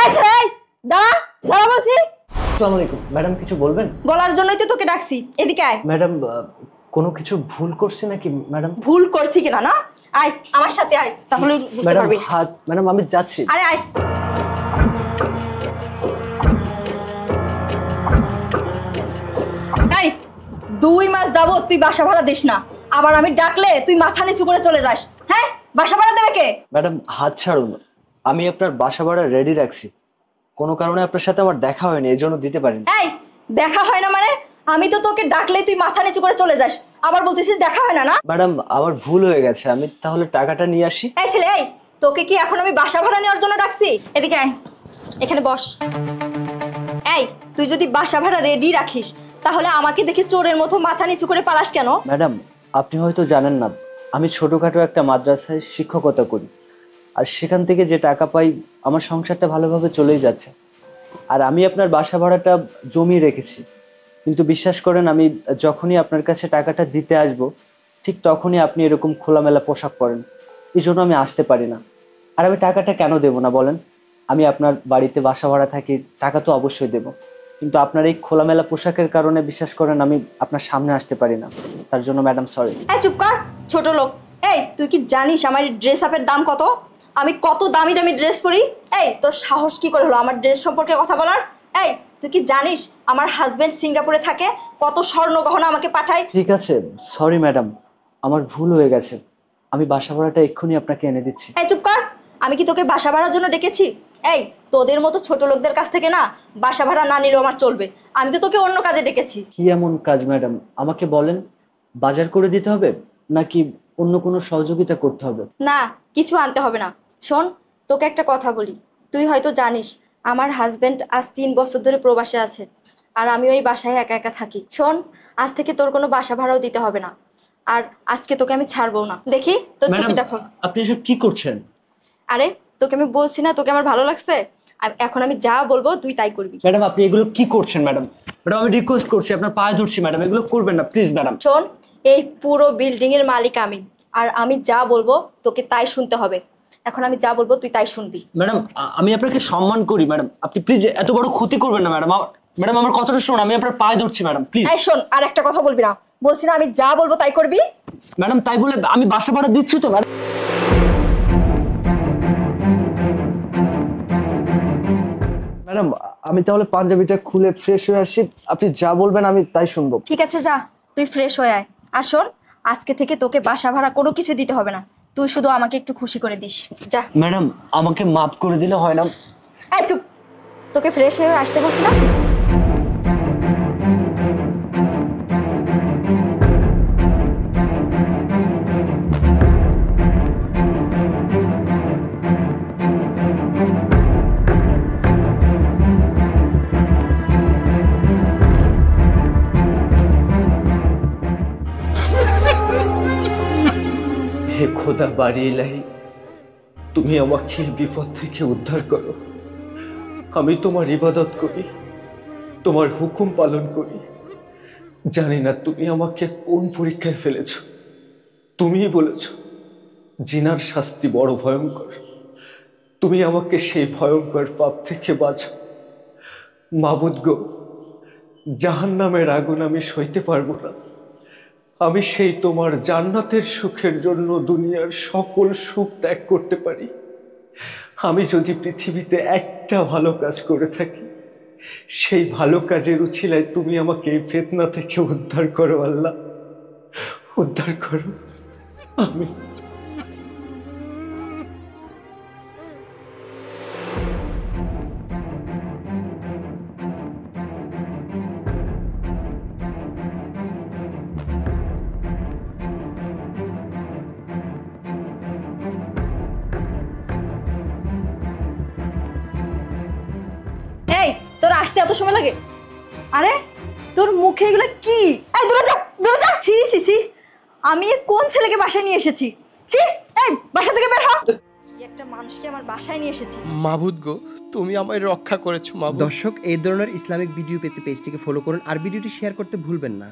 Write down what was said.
এই ছেলে, দাঁড়া, দাঁড়া বলছি। আসসালামু আলাইকুম ম্যাডাম, কিছু বলবেন? বলার জন্যই তো তোকে ডাকছি, এদিকে আয়। ম্যাডাম, কোনো কিছু ভুল করছি নাকি ম্যাডাম? ভুল করছি কিনা না, আয় আমার সাথে আয়, তাহলে বুঝতে ম্যাডাম পারবি। হাত, ম্যাডাম আমি যাচ্ছি। আরে আয়। এই 2 মাস যাবত তুই বাসা ভাড়া দিস না, আবার আমি ডাকলে তুই মাথা নিচু করে চলে যাস। হ্যাঁ, বাসা ভাড়া দেবে কে? ম্যাডাম হাত ছাড়ুন, আমি আপনার বাসা ভাড়া রেডি রাখছি। কোনো কারণে আপনার সাথে আমার দেখা হয়নি, এই জন্য দিতে পারিনি। এই দেখা হয় না মানে? আমি তো তোকে ডাকলেই তুই মাথা নিচু করে চলে যাস, আবার বলতেছিস দেখা হয় না। না ম্যাডাম আমার ভুল হয়ে গেছে, আমি তাহলে টাকাটা নিয়ে আসি। এই ছেলে, এই তোকে কি এখন আমি বাসা ভাড়া নেওয়ার জন্য ডাকছি? এদিকে আয়, এখানে বস। এই তুই যদি বাসা ভাড়া রেডি রাখিস, তাহলে আমাকে দেখে চোরের মতো মাথা নিচু করে পালাস কেন? ম্যাডাম আপনি হয়তো জানেন না, আমি ছোটখাটো একটা মাদ্রাসায় শিক্ষকতা করি, আর সেখান থেকে যে টাকা পাই আমার সংসারটা ভালোভাবে চলেই যাচ্ছে। আর আমি আপনার বাসা ভাড়াটা জমিয়ে রেখেছি, কিন্তু বিশ্বাস করেন আমি যখনই আপনার কাছে টাকাটা দিতে আসব, ঠিক তখনই আপনি এরকম খোলামেলা পোশাক পরেন। এই জন্য আমি আসতে পারি না। আর আমি টাকাটা কেন দেবো না বলেন? আমি আপনার বাড়িতে বাসা ভাড়া থাকি, টাকা তো অবশ্যই দেবো, কিন্তু আপনার এই খোলামেলা পোশাকের কারণে বিশ্বাস করেন আমি আপনার সামনে আসতে পারি না। তার জন্য ম্যাডাম সরি। এই চুপ কর, ছোট লোক। এই তুই কি জানিস আমার ড্রেস আপের দাম কত? আমি কত দামি দামি ড্রেস পরি। এই তোর সাহস কি করে হলো আমার ড্রেস সম্পর্কে কথা বলার? এই তুই কি জানিস আমার হাজবেন্ড সিঙ্গাপুরে থাকে, কত স্বর্ণ গহনা আমাকে পাঠায়? ঠিক আছে, সরি ম্যাডাম, আমার ভুল হয়ে গেছে। আমি বাসা ভাড়াটা এক্ষুনি আপনাকে এনে দিচ্ছি। এই চুপ কর, আমি কি তোকে বাসা ভাড়ার জন্য ডেকেছি? এই তোদের মতো ছোট লোকদের কাছ থেকে না বাসা ভাড়া না নিলেও আমার চলবে, আমি তো তোকে অন্য কাজে ডেকেছি। কি এমন কাজ ম্যাডাম, আমাকে বলেন। বাজার করে দিতে হবে নাকি অন্য কোনো সহযোগিতা করতে হবে? না, কিছু আনতে হবে না। শোন, তোকে একটা কথা বলি, তুই হয়তো জানিস আমার হাজবেন্ড আজ 3 বছর ধরে প্রবাসে আছে, আর আমি ওই বাসায় একা একা থাকি। শোন, আজ থেকে তোর কোনো বাসা ভাড়াও দিতে হবে না, আর আজকে তোকে আমি ছাড়বো না। দেখি তোর টুপিটা খোল। আপনি এসব কি করছেন? আরে তোকে আমি বলছি না তোকে আমার ভালো লাগছে, আর এখন আমি যা বলবো তুই তাই করবি। ম্যাডাম আপনি এগুলো কি করছেন ম্যাডাম? ম্যাডাম আমি রিকোয়েস্ট করছি, আপনার পায়ে ধরছি ম্যাডাম, এগুলো করবেন না প্লিজ ম্যাডাম। শোন, এই পুরো বিল্ডিং এর মালিক আমি, আর আমি যা বলবো তোকে তাই শুনতে হবে। এখন আমি যা বলবো তুই তাই শুনবি। ম্যাডাম আমি আপনাকে সম্মান করি ম্যাডাম, আপনি প্লিজ এত বড় ক্ষতি করবেন না ম্যাডাম। ম্যাডাম আমার কথাটা শুনুন, আমি আপনার পায়ে ধরছি ম্যাডাম প্লিজ। এই শোন, আর একটা কথা বলবি না, বলছি না আমি যা বলবো তাই করবি। ম্যাডাম তাই বলে আমি বাসা ভাড়া দিচ্ছি তো ম্যাডাম। ম্যাডাম আমি তাহলে পাঞ্জাবিটা খুলে ফ্রেশ হয়ে আসি, আপনি যা বলবেন আমি তাই শুনবো। ঠিক আছে, যা তুই ফ্রেশ হয়ে আয়। আর শোন, আজকে থেকে তোকে বাসা ভাড়া কোনো কিছু দিতে হবে না, তুই শুধু আমাকে একটু খুশি করে দিস, যা। ম্যাডাম আমাকে মাফ করে দিলে হয় না? এই চুপ, তোকে ফ্রেশ হয়ে আসতে বলছি না। হে খোদা বাড়ি ইলাহি, তুমি আমাকে এই বিপদ থেকে উদ্ধার করো। আমি তোমার ইবাদত করি, তোমার হুকুম পালন করি। জানি না তুমি আমাকে কোন পরীক্ষায় ফেলেছ। তুমিই বলেছ জিনার শাস্তি বড় ভয়ঙ্কর, তুমি আমাকে সেই ভয়ঙ্কর পাপ থেকে বাঁচাও। মাবুদ গো, জাহান্নামের আগুন আমি সইতে পারবো না। আমি সেই তোমার জান্নাতের সুখের জন্য দুনিয়ার সকল সুখ ত্যাগ করতে পারি। আমি যদি পৃথিবীতে একটা ভালো কাজ করে থাকি, সেই ভালো কাজের উছিলায় তুমি আমাকে এই ফিতনা থেকে উদ্ধার করো আল্লাহ, উদ্ধার করো। আমি এই তোর আসতে এত সময় লাগে? আরে তোর মুখে এগুলো কি? এই দূরে যা, দূরে যা। ছি ছি ছি, আমি এ কোন ছেলেকে বাসায় নিয়ে এসেছি? ছি, এই বাসা থেকে বের হ। কি একটা মানুষকে আমার বাসায় নিয়ে এসেছি। মাবুদ গো, তুমি আমায় রক্ষা করেছো মাবুদ। দর্শক, এই ধরনের ইসলামিক ভিডিও পেতে পেজটিকে ফলো করুন আর ভিডিওটি শেয়ার করতে ভুলবেন না।